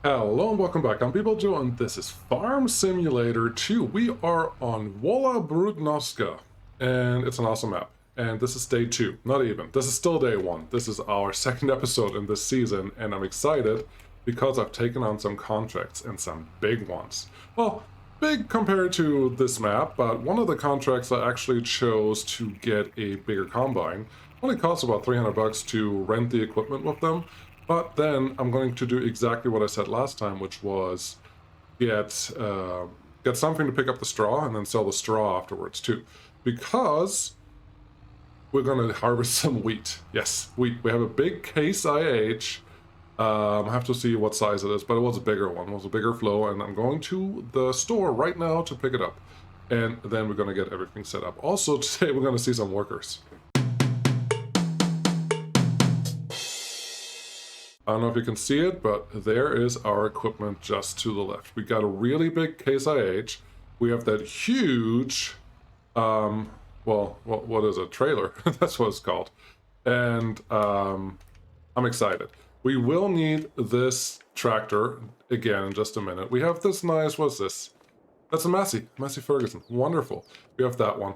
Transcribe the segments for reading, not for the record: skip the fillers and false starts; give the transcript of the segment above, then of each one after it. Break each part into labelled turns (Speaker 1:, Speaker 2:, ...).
Speaker 1: Hello and welcome back. I'm bballjo and this is Farm Simulator 2. We are on Wola Brudnowska and it's an awesome map. And this is day 2, not even. This is still day 1. This is our second episode in this season and I'm excited because I've taken on some contracts and some big ones. Well, big compared to this map, but one of the contracts I actually chose to get a bigger combine. Only costs about 300 bucks to rent the equipment with them. But then I'm going to do exactly what I said last time, which was get something to pick up the straw and then sell the straw afterwards too. Because we're going to harvest some wheat. Yes, wheat. We have a big case IH. I have to see what size it is, but it was a bigger one. It was a bigger flow, and I'm going to the store right now to pick it up. And then we're going to get everything set up. Also, today we're going to see some workers. I don't know if you can see it, but there is our equipment just to the left. We got a really big Case IH. We have that huge, well, what is it? Trailer. That's what it's called. And I'm excited. We will need this tractor again in just a minute. We have this nice, what's this? That's a Massey Ferguson. Wonderful. We have that one.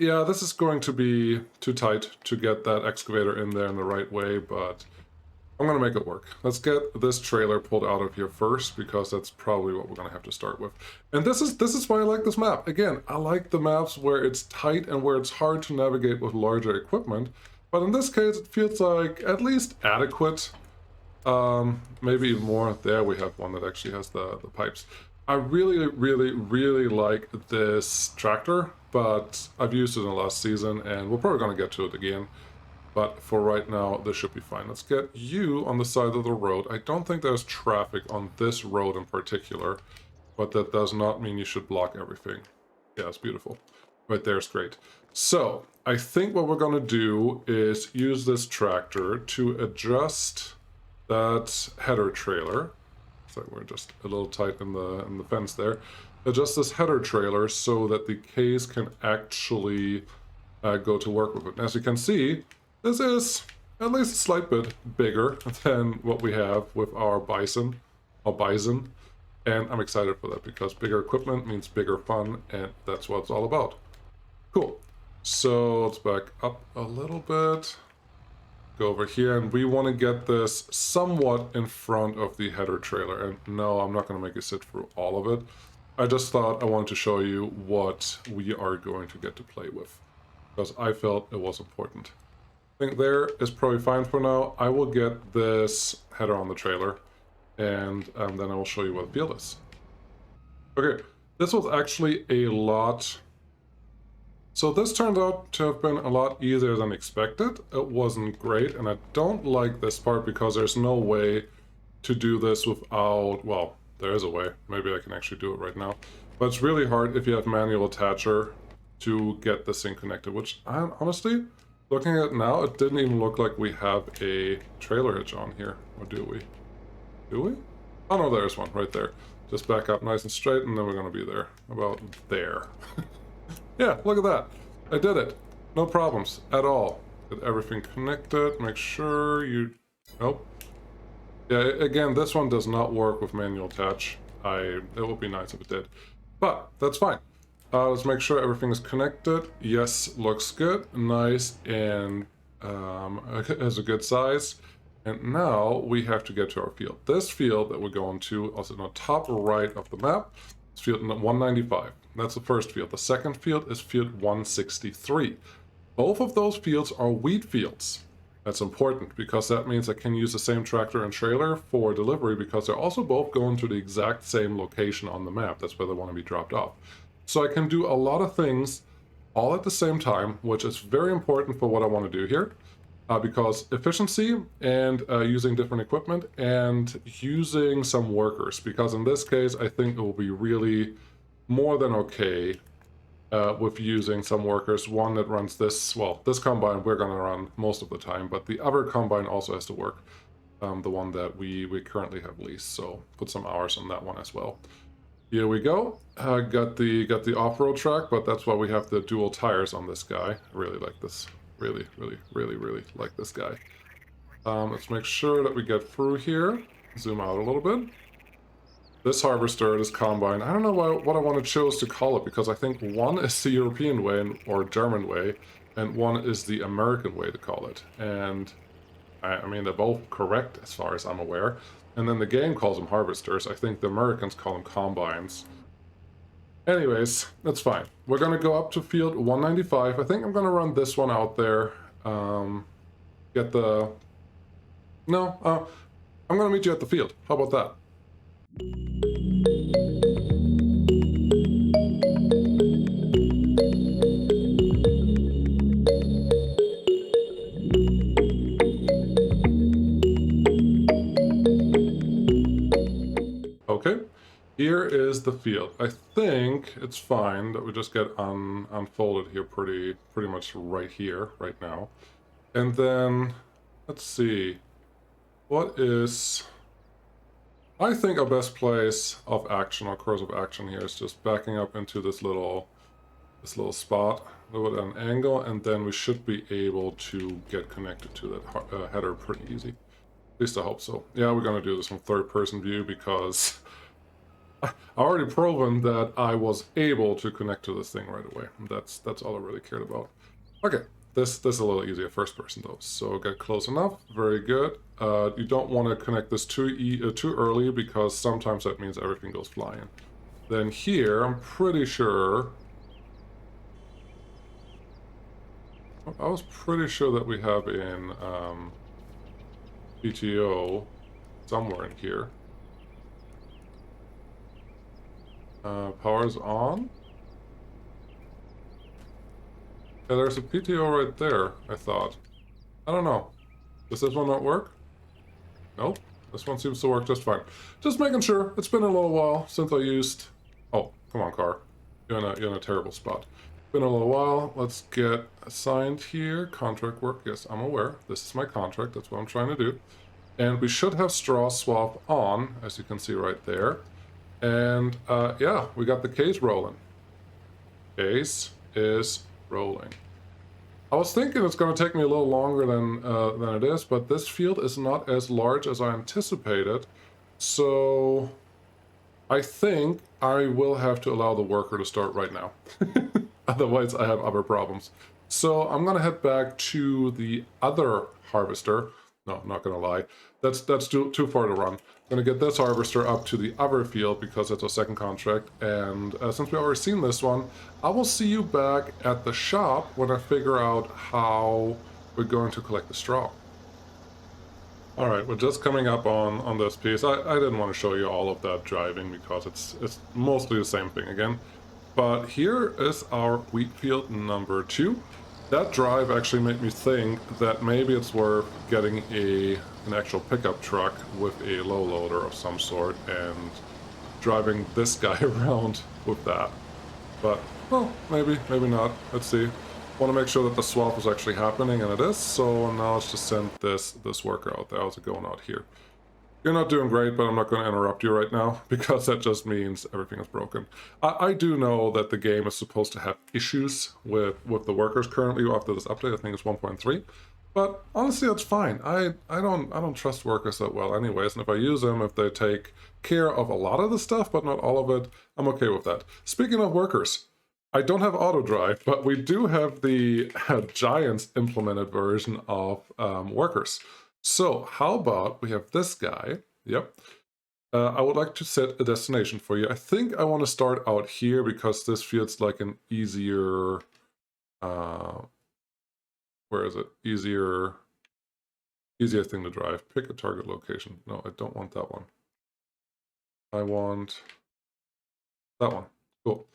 Speaker 1: Yeah, this is going to be too tight to get that excavator in there in the right way, but I'm going to make it work. Let's get this trailer pulled out of here first, because that's probably what we're going to have to start with. And this is why I like this map. Again, I like the maps where it's tight and where it's hard to navigate with larger equipment. But in this case, it feels like at least adequate. Maybe even more. There we have one that actually has the pipes. I really like this tractor, but I've used it in the last season, and we're probably going to get to it again. But for right now, this should be fine. Let's get you on the side of the road. I don't think there's traffic on this road in particular, but that does not mean you should block everything. Yeah, it's beautiful. Right there's great. So, I think what we're going to do is use this tractor to adjust that header trailer. So we're just a little tight in the fence there. Adjust this header trailer so that the case can actually go to work with it. And as you can see, this is at least a slight bit bigger than what we have with our bison, and I'm excited for that because bigger equipment means bigger fun, and that's what it's all about. Cool. So let's back up a little bit, go over here, and we want to get this somewhat in front of the header trailer. And no, I'm not going to make you sit through all of it. I just thought I wanted to show you what we are going to get to play with, because I felt it was important. I think there is probably fine for now. I will get this header on the trailer, and then I will show you what the field is. Okay, this was actually a lot. So this turned out to have been a lot easier than expected. It wasn't great, and I don't like this part because there's no way to do this without, well, there is a way. Maybe I can actually do it right now. But it's really hard if you have manual attacher to get this thing connected, which honestly, looking at it now, it didn't even look like we have a trailer hitch on here. Or do we? Do we? Oh no, there's one right there. Just back up nice and straight, and then we're going to be there. About there. Yeah, look at that. I did it. No problems at all. Get everything connected. Make sure you... Nope. Yeah, again, this one does not work with manual attach. It would be nice if it did. But that's fine. Let's make sure everything is connected. Yes, looks good. Nice, and has a good size. And now we have to get to our field. This field that we're going to, also on the top right of the map, is field 195. That's the first field. The second field is field 163. Both of those fields are wheat fields. That's important because that means I can use the same tractor and trailer for delivery because they're also both going to the exact same location on the map. That's where they want to be dropped off. So I can do a lot of things all at the same time, which is very important for what I want to do here. Because efficiency and using different equipment and using some workers. Because in this case, I think it will be really more than okay with using some workers. One that runs this, well, this combine we're going to run most of the time, but the other combine also has to work. The one that we currently have leased, so put some hours on that one as well. Here we go. Got the off-road track, but that's why we have the dual tires on this guy. I really like this. Really like this guy. Let's make sure that we get through here. zoom out a little bit. This harvester, this combine, I don't know what I want to choose to call it, because I think one is the European way or German way, and one is the American way to call it. And I mean, they're both correct as far as I'm aware. And then the game calls them harvesters. I think the Americans call them combines. Anyways, that's fine. We're going to go up to field 195. I think I'm going to run this one out there. Get the... No, I'm going to meet you at the field. How about that? Okay, here is the field. I think it's fine that we just get unfolded here pretty much right here, right now. And then, let's see, what is... I think our best place of action, or course of action here, is just backing up into this little spot, a little bit at an angle, and then we should be able to get connected to that header pretty easy. At least I hope so. Yeah, we're gonna do this from third-person view because I already proven that I was able to connect to this thing right away. That's all I really cared about. Okay, this is a little easier first person though. So get close enough. Very good. You don't want to connect this too early, because sometimes that means everything goes flying. Then here, I'm pretty sure... I was pretty sure that we have in PTO somewhere in here. Power's on. Yeah, there's a PTO right there, I thought. I don't know. Does this one not work? Nope. This one seems to work just fine. Just making sure. It's been a little while since I used... Oh, come on, car. You're in a terrible spot. Been a little while. Let's get assigned here. Contract work. Yes, I'm aware. This is my contract. That's what I'm trying to do. And we should have straw swap on, as you can see right there. And yeah, we got the case rolling. Case is rolling. I was thinking it's going to take me a little longer than it is, but this field is not as large as I anticipated. So I think I will have to allow the worker to start right now. Otherwise, I have other problems. So I'm going to head back to the other harvester. No, I'm not going to lie. That's too far to run. I'm going to get this harvester up to the other field because it's a second contract. And since we've already seen this one, I will see you back at the shop when I figure out how we're going to collect the straw. All right, we're just coming up on this piece. I didn't want to show you all of that driving because it's mostly the same thing again. But here is our wheat field number 2. That drive actually made me think that maybe it's worth getting an actual pickup truck with a low loader of some sort and driving this guy around with that. But, well, maybe not. Let's see. Want to make sure that the swap is actually happening, and it is. So now let's just send this worker out there. How's it going out here? You're not doing great, but I'm not going to interrupt you right now because that just means everything is broken. I do know that the game is supposed to have issues with the workers currently after this update. I think it's 1.3, but honestly, that's fine. I don't trust workers that well, anyways. And if I use them, if they take care of a lot of the stuff but not all of it, I'm okay with that. Speaking of workers, I don't have auto drive, but we do have the Giants implemented version of workers. So how about we have this guy? Yep. I would like to set a destination for you. I think I want to start out here because this feels like an easier, where is it? Easier thing to drive. Pick a target location. No, I don't want that one. I want that one. Cool.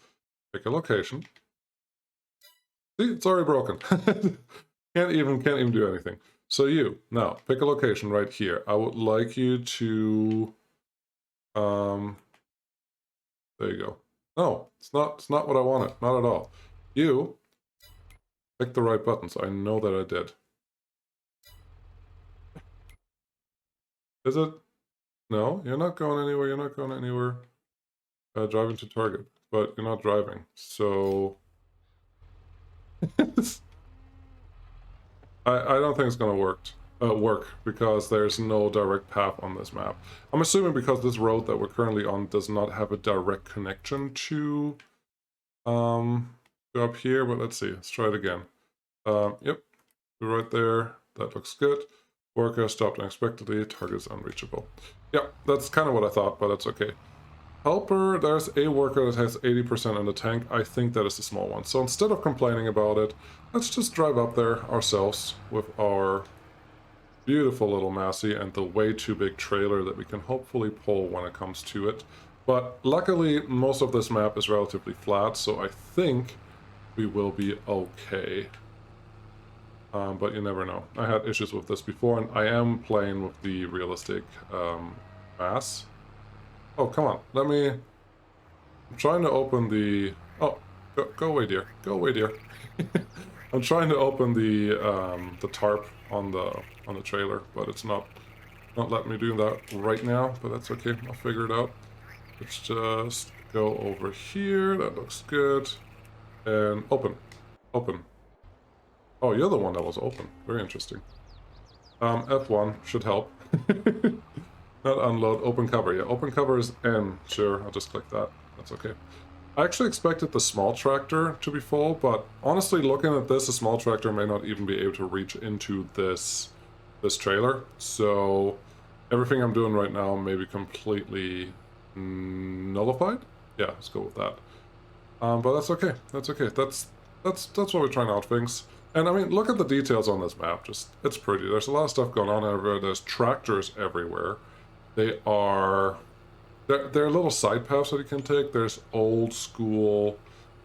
Speaker 1: Pick a location. See, it's already broken. Can't even do anything. So you, now, pick a location right here. I would like you to, there you go. No, it's not what I wanted, not at all. You, pick the right buttons. I know that I did. Is it? No, you're not going anywhere, you're not going anywhere. Driving to target, but you're not driving, so... I don't think it's gonna work. work, because there's no direct path on this map. I'm assuming because this road that we're currently on does not have a direct connection to up here, but let's see. Let's try it again. Yep, right there. That looks good. Worker stopped unexpectedly. Target is unreachable. Yeah, that's kind of what I thought, but that's okay. Helper, there's a worker that has 80% in the tank. I think that is the small one. So instead of complaining about it, let's just drive up there ourselves with our beautiful little Massey and the way too big trailer that we can hopefully pull when it comes to it. But luckily, most of this map is relatively flat, so I think we will be okay. But you never know. I had issues with this before, and I am playing with the realistic mass. Oh, come on. I'm trying to open the... Oh, go away, dear. Go away, dear. I'm trying to open the tarp on the trailer, but it's not letting me do that right now, but that's okay. I'll figure it out. Let's just go over here. That looks good. And open. Open. Oh, you're the one that was open. Very interesting. F1 should help. Not unload, open cover. Yeah, open cover is N. Sure, I'll just click that. That's okay. I actually expected the small tractor to be full, but honestly, looking at this, a small tractor may not even be able to reach into this trailer. So everything I'm doing right now may be completely nullified. Yeah, let's go with that. But that's okay. That's okay. That's what we're trying out things. And I mean, look at the details on this map. Just, it's pretty. There's a lot of stuff going on everywhere. There's tractors everywhere. There are little side paths that you can take. There's old school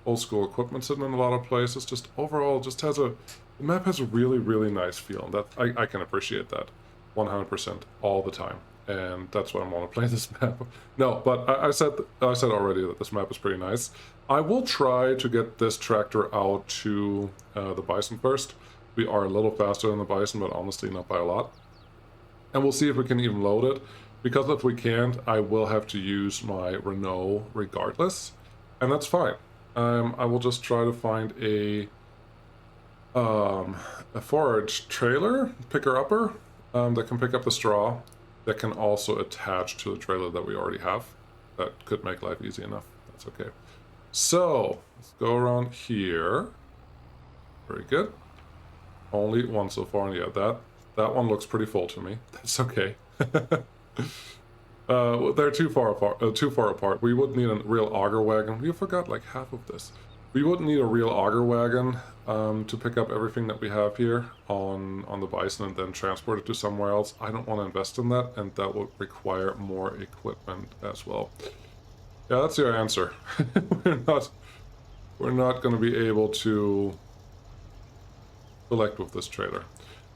Speaker 1: equipment sitting in a lot of places. Just overall, the map has a really, really nice feel. And that I can appreciate that 100% all the time. And that's why I want to play this map. No, but I said already that this map is pretty nice. I will try to get this tractor out to the bison first. We are a little faster than the bison, but honestly not by a lot. And we'll see if we can even load it. Because if we can't, I will have to use my Renault regardless. And that's fine. I will just try to find a forage trailer, picker-upper, that can pick up the straw, that can also attach to the trailer that we already have. That could make life easy enough. That's okay. So, let's go around here. Very good. Only one so far, and yeah, that one looks pretty full to me. That's okay. They're too far apart. We would need a real auger wagon. We forgot like half of this. We wouldn't need a real auger wagon to pick up everything that we have here on the bison and then transport it to somewhere else. I don't want to invest in that, and that would require more equipment as well. Yeah, that's your answer. We're not going to be able to select with this trailer.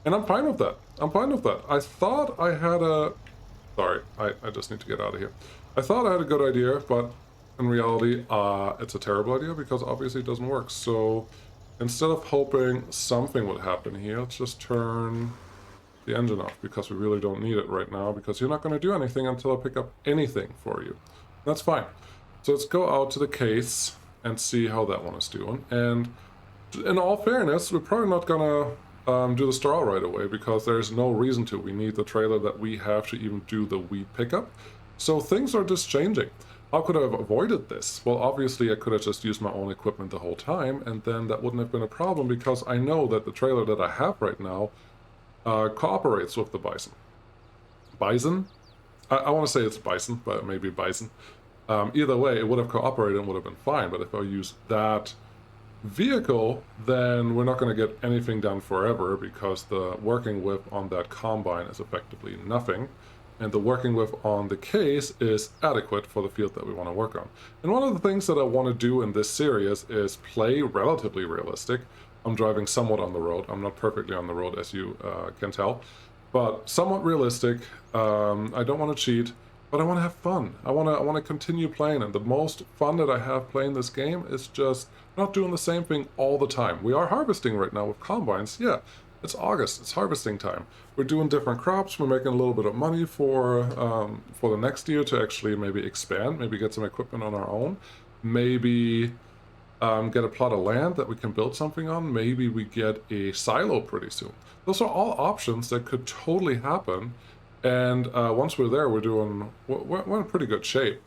Speaker 1: And I'm fine with that. I'm fine with that. I thought I had a... Sorry, I just need to get out of here. I thought I had a good idea, but in reality, it's a terrible idea because obviously it doesn't work. So instead of hoping something would happen here, let's just turn the engine off because we really don't need it right now, because you're not going to do anything until I pick up anything for you. That's fine. So let's go out to the case and see how that one is doing. And in all fairness, we're probably not going to do the straw right away because there's no reason to. We need the trailer that we have to even do the wheat pickup. So things are just changing. How could I have avoided this? Well, obviously I could have just used my own equipment the whole time, and then that wouldn't have been a problem because I know that the trailer that I have right now cooperates with the bison. Bison? I want to say it's bison, but maybe bison. Either way, it would have cooperated and would have been fine, but if I use that vehicle, then we're not going to get anything done forever because the working width on that combine is effectively nothing, and the working width on the case is adequate for the field that we want to work on. And one of the things that I want to do in this series is play relatively realistic. I'm driving somewhat on the road. I'm not perfectly on the road, as you can tell, but somewhat realistic. I don't want to cheat, but I want to have fun. I want to continue playing, and the most fun that I have playing this game is just not doing the same thing all the time. We are harvesting right now with combines. Yeah, it's August. It's harvesting time. We're doing different crops. We're making a little bit of money for the next year to actually maybe expand, maybe get some equipment on our own, maybe get a plot of land that we can build something on. Maybe we get a silo pretty soon. Those are all options that could totally happen. And once we're there, we're in pretty good shape.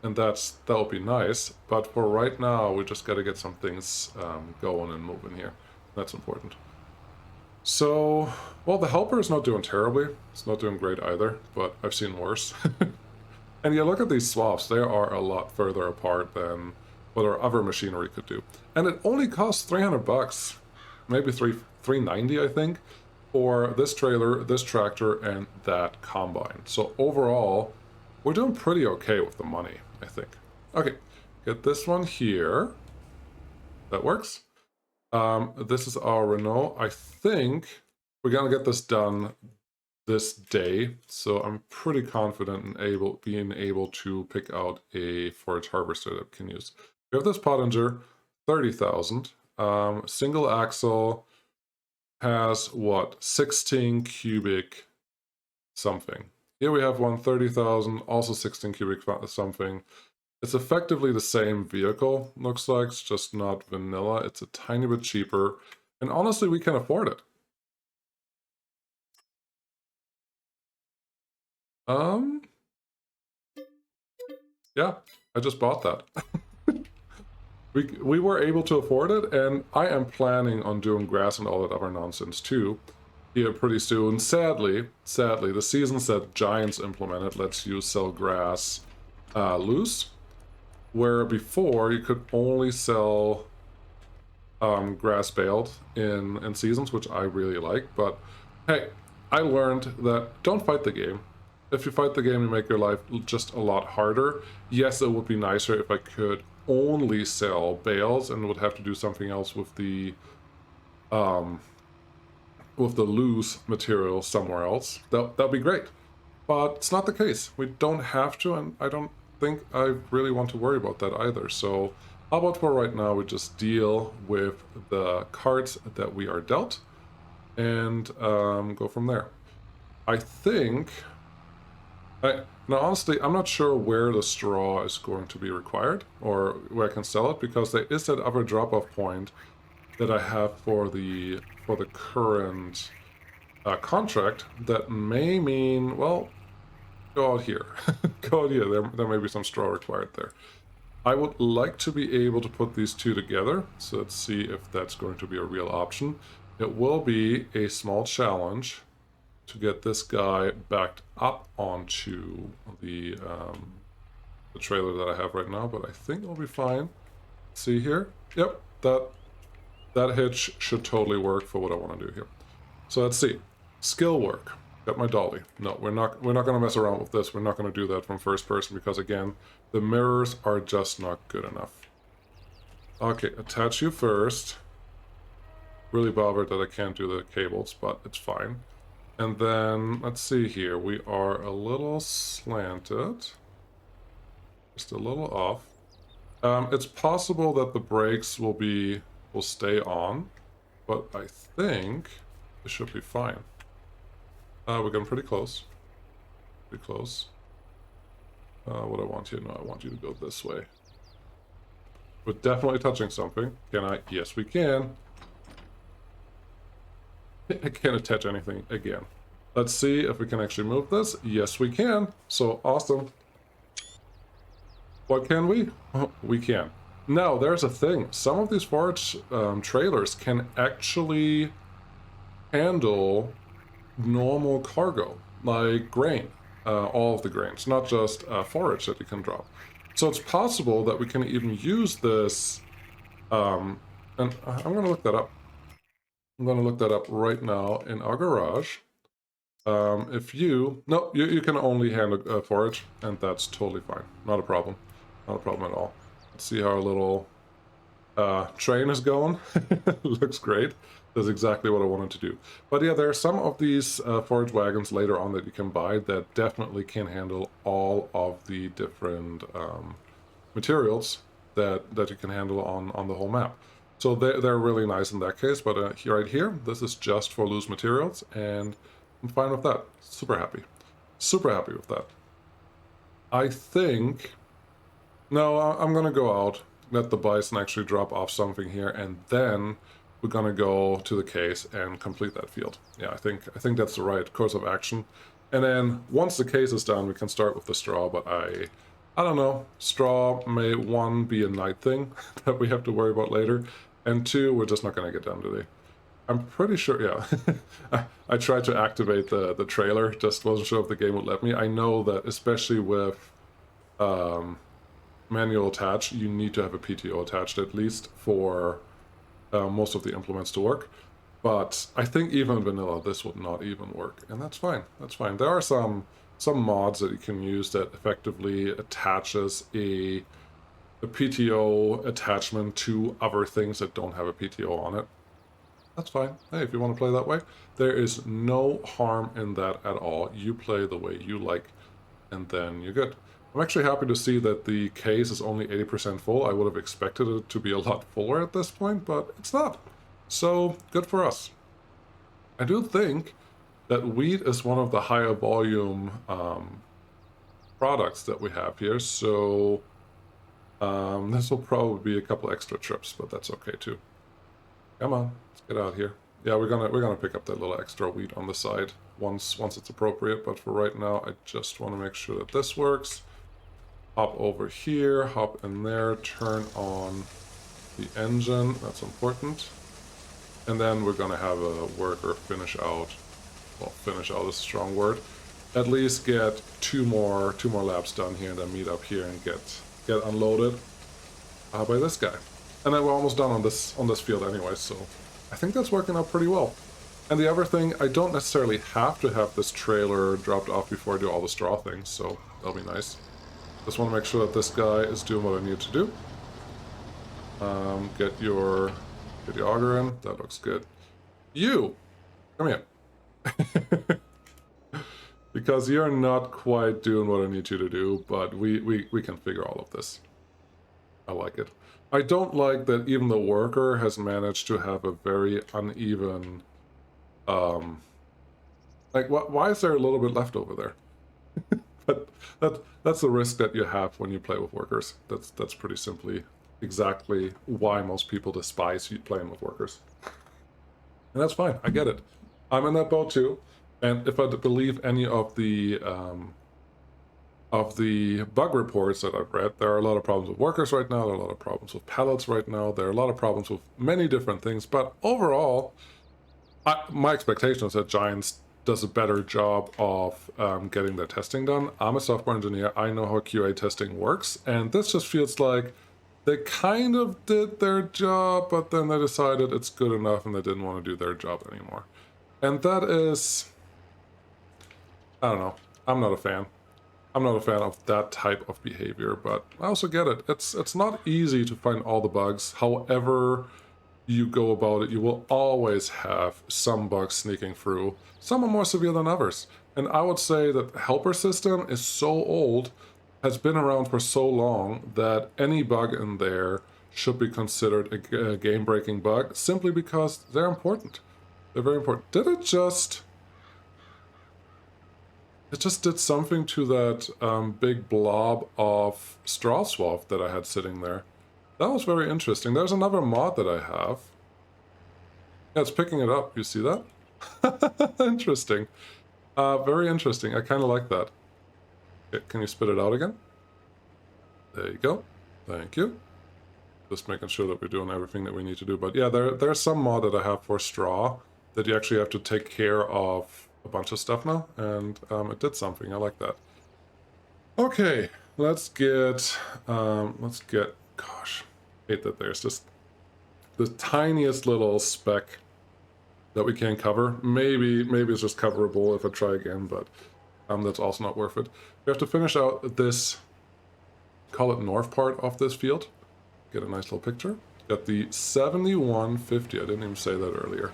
Speaker 1: And that'll be nice. But for right now, we just got to get some things going and moving here. That's important. So, well, the helper is not doing terribly. It's not doing great either, but I've seen worse. And you look at these swaps, they are a lot further apart than what our other machinery could do. And it only costs 300 bucks, maybe 390, I think, for this trailer, this tractor, and that combine. So overall, we're doing pretty okay with the money, I think. Okay, get this one here. That works. This is our Renault. I think we're gonna get this done this day, so I'm pretty confident in being able to pick out a forage harvester that we can use. We have this Pottinger, 30,000. Single axle has what, 16 cubic something. Here we have one, 30,000, also 16 cubic something. It's effectively the same vehicle, looks like, it's just not vanilla. It's a tiny bit cheaper, and honestly, we can afford it. Yeah, I just bought that. We were able to afford it, and I am planning on doing grass and all that other nonsense too here pretty soon. Sadly, the seasons that Giants implemented lets you sell grass loose, where before you could only sell grass baled in seasons, which I really like. But hey, I learned that don't fight the game. If you fight the game, you make your life just a lot harder. Yes, it would be nicer if I could only sell bales and would have to do something else with the loose material somewhere else. That'd be great. But it's not the case. We don't have to, and I don't think I really want to worry about that either. So how about for right now, we just deal with the cards that we are dealt and go from there. I think... Now, honestly, I'm not sure where the straw is going to be required or where I can sell it, because there is that other drop-off point that I have for the current contract that may mean, well, go out here. Go out here. There may be some straw required there. I would like to be able to put these two together, so let's see if that's going to be a real option. It will be a small challenge to get this guy backed up onto the trailer that I have right now, but I think it'll be fine. See here? Yep, that hitch should totally work for what I want to do here. So let's see. Skill work. Got my dolly. No, we're not going to mess around with this. We're not going to do that from first person because, again, the mirrors are just not good enough. Okay, attach you first. Really bothered that I can't do the cables, but it's fine. And then, let's see here, we are a little slanted. Just a little off. It's possible that the brakes will stay on, but I think it should be fine. We're getting pretty close. Pretty close. What I want you to know, I want you to go this way. We're definitely touching something. Can I? Yes, we can. I can't attach anything again. Let's see if we can actually move this. Yes, we can. So awesome. What can we? We can. Now, there's a thing. Some of these forage trailers can actually handle normal cargo, like grain. All of the grains, not just forage that you can drop. So it's possible that we can even use this. And I'm going to look that up. I'm going to look that up right now in our garage. You can only handle forage, and that's totally fine. Not a problem. Not a problem at all. Let's see how our little train is going. Looks great. That's exactly what I wanted to do. But yeah, there are some of these forage wagons later on that you can buy that definitely can handle all of the different materials that you can handle on the whole map. So they're really nice in that case, but right here, this is just for loose materials, and I'm fine with that. Super happy. Super happy with that. I think... No, I'm going to go out. let the bison actually drop off something here, and then we're gonna go to the case and complete that field. Yeah, I think that's the right course of action. And then once the case is done, we can start with the straw, but I don't know. Straw may, one, be a night thing that we have to worry about later, and two, we're just not gonna get done today. I'm pretty sure, yeah. I tried to activate the trailer, just wasn't sure if the game would let me. I know that especially with manual attach, you need to have a PTO attached at least for most of the implements to work. But I think even vanilla, this would not even work, and that's fine. That's fine. There are some mods that you can use that effectively attaches a PTO attachment to other things that don't have a PTO on it. That's fine. Hey, if you want to play that way, there is no harm in that at all. You play the way you like, and then you're good. I'm actually happy to see that the case is only 80% full. I would have expected it to be a lot fuller at this point, but it's not. So, good for us. I do think that wheat is one of the higher volume products that we have here, so this will probably be a couple extra trips, but that's okay too. Come on, let's get out here. Yeah, we're gonna pick up that little extra wheat on the side once it's appropriate, but for right now, I just want to make sure that this works. Hop over here, hop in there, turn on the engine, that's important. And then we're gonna have a worker finish out, well, finish out is a strong word. At least get two more laps done here and then meet up here and get unloaded by this guy. And then we're almost done on this field anyway, so I think that's working out pretty well. And the other thing, I don't necessarily have to have this trailer dropped off before I do all the straw things, so that'll be nice. Just want to make sure that this guy is doing what I need to do. Get your auger in. That looks good. You! Come here. Because you're not quite doing what I need you to do, but we can figure all of this. I like it. I don't like that even the worker has managed to have a very uneven... like, why is there a little bit left over there? But that's the risk that you have when you play with workers. That's pretty simply exactly why most people despise playing with workers. And that's fine, I get it. I'm in that boat too, and if I believe any of the bug reports that I've read, there are a lot of problems with workers right now, there are a lot of problems with pallets right now, there are a lot of problems with many different things, but overall, my expectation is that Giants does a better job of getting their testing done. I'm a software engineer, I know how QA testing works, and this just feels like they kind of did their job, but then they decided it's good enough and they didn't want to do their job anymore. And that is, I don't know, I'm not a fan. I'm not a fan of that type of behavior, but I also get it. It's not easy to find all the bugs. However you go about it, you will always have some bugs sneaking through. Some are more severe than others. And I would say that the helper system is so old, has been around for so long, that any bug in there should be considered a game-breaking bug, simply because they're important. They're very important. Did it just did something to that big blob of straw swath that I had sitting there. That was very interesting. There's another mod that I have. Yeah, it's picking it up. You see that? Interesting. Very interesting. I kind of like that. Okay, can you spit it out again? There you go. Thank you. Just making sure that we're doing everything that we need to do. But yeah, there's some mod that I have for straw that you actually have to take care of a bunch of stuff now, and it did something. I like that. Okay, let's get, gosh, I hate that there's just the tiniest little speck that we can't cover. Maybe it's just coverable if I try again, but that's also not worth it. We have to finish out this, call it north part of this field. Get a nice little picture. Got the 7150, I didn't even say that earlier.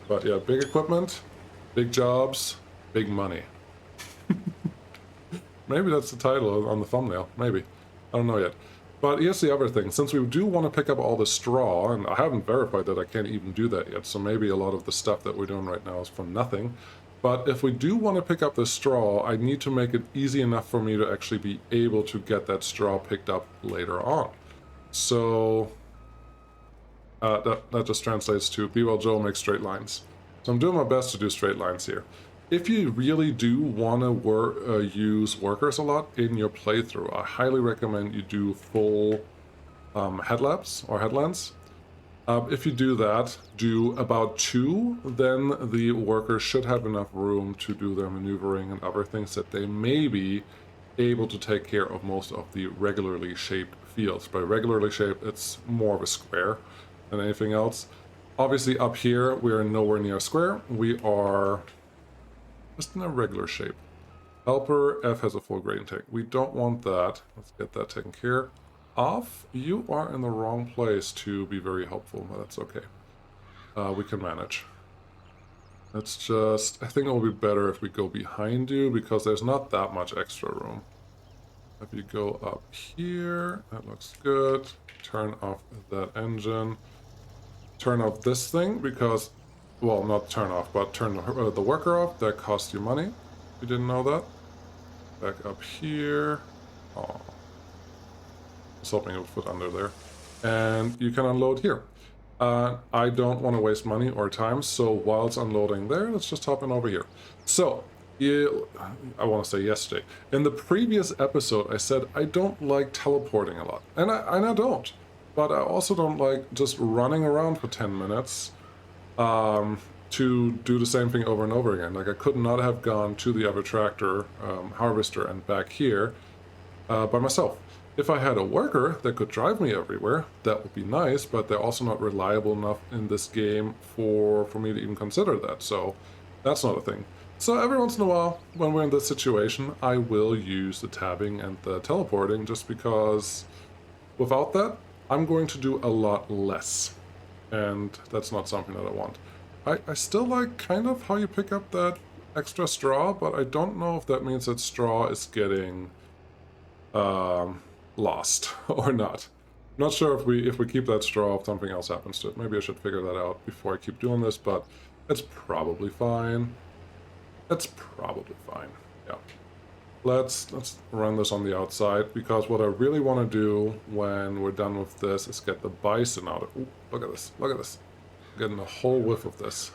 Speaker 1: But yeah, big equipment, big jobs, big money. Maybe that's the title on the thumbnail, maybe. I don't know yet. But here's the other thing, since we do want to pick up all the straw, and I haven't verified that I can't even do that yet, so maybe a lot of the stuff that we're doing right now is for nothing. But if we do want to pick up the straw, I need to make it easy enough for me to actually be able to get that straw picked up later on. So that just translates to bballjo makes straight lines. So I'm doing my best to do straight lines here. If you really do want to use workers a lot in your playthrough, I highly recommend you do full headlamps or headlands. If you do that, do about 2, then the workers should have enough room to do their maneuvering and other things that they may be able to take care of most of the regularly shaped fields. By regularly shaped, it's more of a square than anything else. Obviously up here, we're nowhere near a square. We are just in a regular shape. Helper F has a full grain tank. We don't want that. Let's get that taken care of. You are in the wrong place to be very helpful, but that's okay. We can manage. Let's just... I think it will be better if we go behind you, because there's not that much extra room. If you go up here, that looks good. Turn off that engine. Turn off this thing, because... Well, not turn off, but turn the worker off. That costs you money. You didn't know that? Back up here. Oh. I was hoping it would fit under there. And you can unload here. I don't want to waste money or time, so while it's unloading there, let's just hop in over here. So, I want to say yesterday. In the previous episode, I said I don't like teleporting a lot. And I don't. But I also don't like just running around for 10 minutes to do the same thing over and over again. Like, I could not have gone to the other tractor, harvester, and back here by myself. If I had a worker that could drive me everywhere, that would be nice, but they're also not reliable enough in this game for me to even consider that, so that's not a thing. So every once in a while, when we're in this situation, I will use the tabbing and the teleporting, just because without that, I'm going to do a lot less. And that's not something that I want. I still like kind of how you pick up that extra straw, but I don't know if that means that straw is getting lost or not. I'm not sure if we keep that straw, if something else happens to it. Maybe I should figure that out before I keep doing this, but it's probably fine. It's probably fine. Yeah. Let's run this on the outside, because what I really want to do when we're done with this is get the bison out. Ooh, look at this. Look at this. I'm getting a whole whiff of this.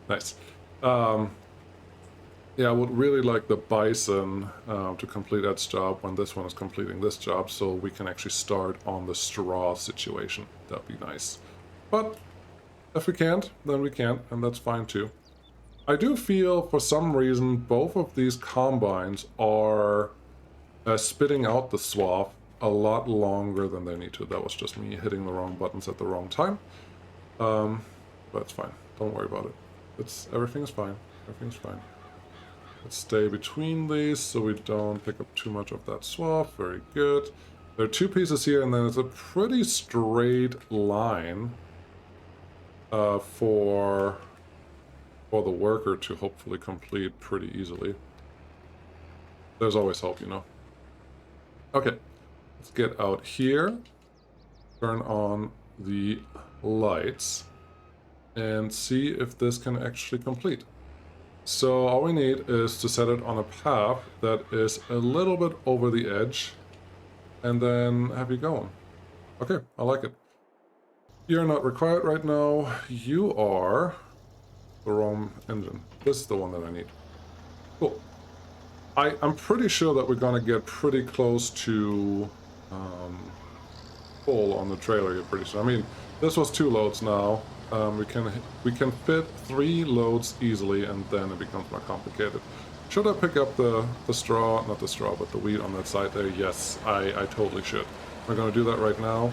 Speaker 1: Nice. Yeah, I would really like the bison to complete its job when this one is completing this job, so we can actually start on the straw situation. That'd be nice. But if we can't, then we can't, and that's fine too. I do feel, for some reason, both of these combines are spitting out the swath a lot longer than they need to. That was just me hitting the wrong buttons at the wrong time. But it's fine. Don't worry about it. Everything's fine. Everything's fine. Let's stay between these so we don't pick up too much of that swath. Very good. There are 2 pieces here, and then it's a pretty straight line for the worker to hopefully complete pretty easily. There's always hope, you know. Okay, let's get out here, turn on the lights, and see if this can actually complete. So all we need is to set it on a path that is a little bit over the edge, and then have you going. Okay, I like it. You're not required right now. You are the wrong engine. This is the one that I need. Cool. I'm pretty sure that we're gonna get pretty close to full on the trailer here pretty soon. I mean, this was 2 loads now. We can fit 3 loads easily, and then it becomes more complicated. Should I pick up the straw? Not the straw, but the wheat on that side there? Yes, I totally should. We're gonna do that right now.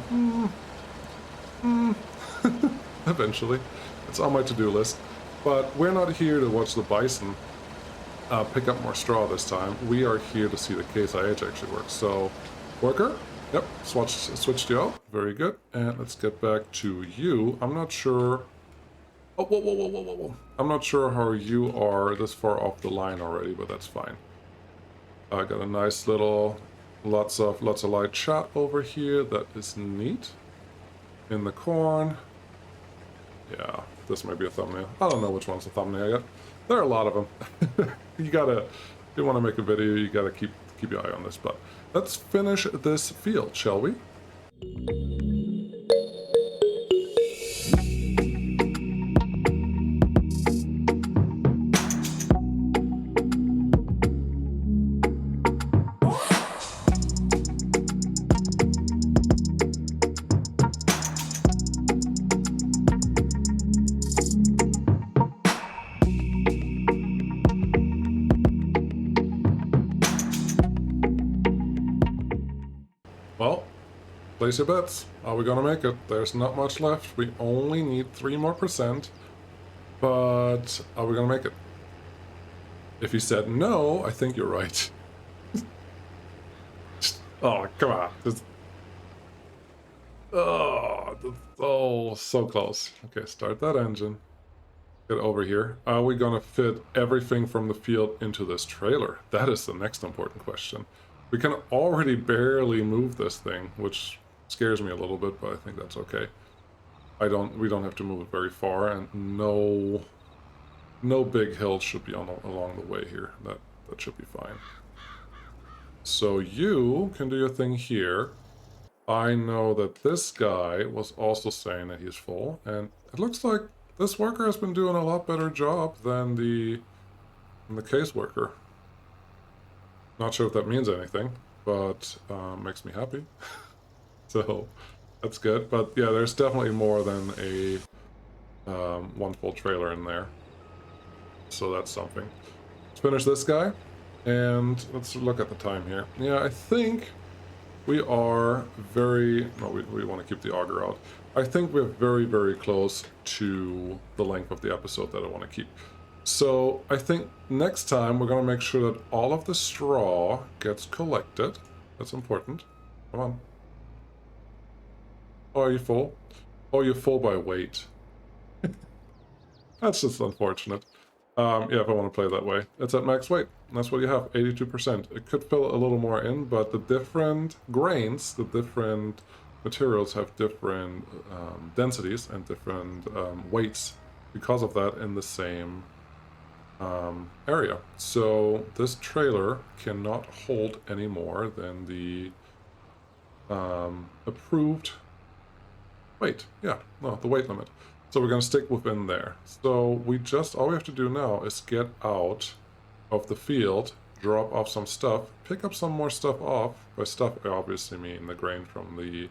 Speaker 1: Eventually. It's on my to-do list. But we're not here to watch the bison pick up more straw this time. We are here to see the Case IH actually work. So, worker, yep, switched you out. Very good. And let's get back to you. I'm not sure... Oh, whoa. I'm not sure how you are this far off the line already, but that's fine. I got a nice little... Lots of light chat over here. That is neat. In the corn. Yeah. This might be a thumbnail. I don't know which one's a thumbnail yet. There are a lot of them. If you want to make a video, you gotta keep your eye on this. But let's finish this field, shall we? Well, place your bets. Are we gonna make it? There's not much left. We only need 3 more percent. But are we gonna make it? If you said no, I think you're right. Oh, come on. Oh, so close. Okay, start that engine. Get over here. Are we gonna fit everything from the field into this trailer? That is the next important question. We can already barely move this thing, which scares me a little bit, but I think that's okay. We don't have to move it very far, and no big hills should be along the way here. That should be fine. So you can do your thing here. I know that this guy was also saying that he's full, and it looks like this worker has been doing a lot better job than the case worker. Not sure if that means anything, but makes me happy. So that's good. But yeah, there's definitely more than a one full trailer in there. So that's something. Let's finish this guy, and let's look at the time here. Yeah, I think we are very... No, we want to keep the auger out. I think we're very, very close to the length of the episode that I want to keep. So I think next time we're going to make sure that all of the straw gets collected. That's important. Come on. Oh, are you full? Oh, you're full by weight. That's just unfortunate. Yeah, if I want to play that way. It's at max weight. That's what you have, 82%. It could fill a little more in, but the different grains, the different materials have different densities and different weights because of that in the same area. So this trailer cannot hold any more than the approved weight. Yeah, no, the weight limit. So we're going to stick within there. So all we have to do now is get out of the field, drop off some stuff, pick up some more stuff off. By stuff, I obviously mean the grain from the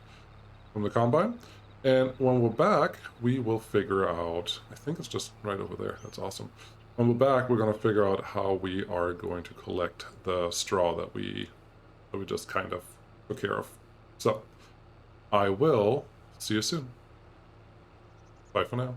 Speaker 1: combine. And when we're back, we will figure out, I think it's just right over there. That's awesome. When we're back, we're going to figure out how we are going to collect the straw that we just kind of took care of. So I will see you soon. Bye for now.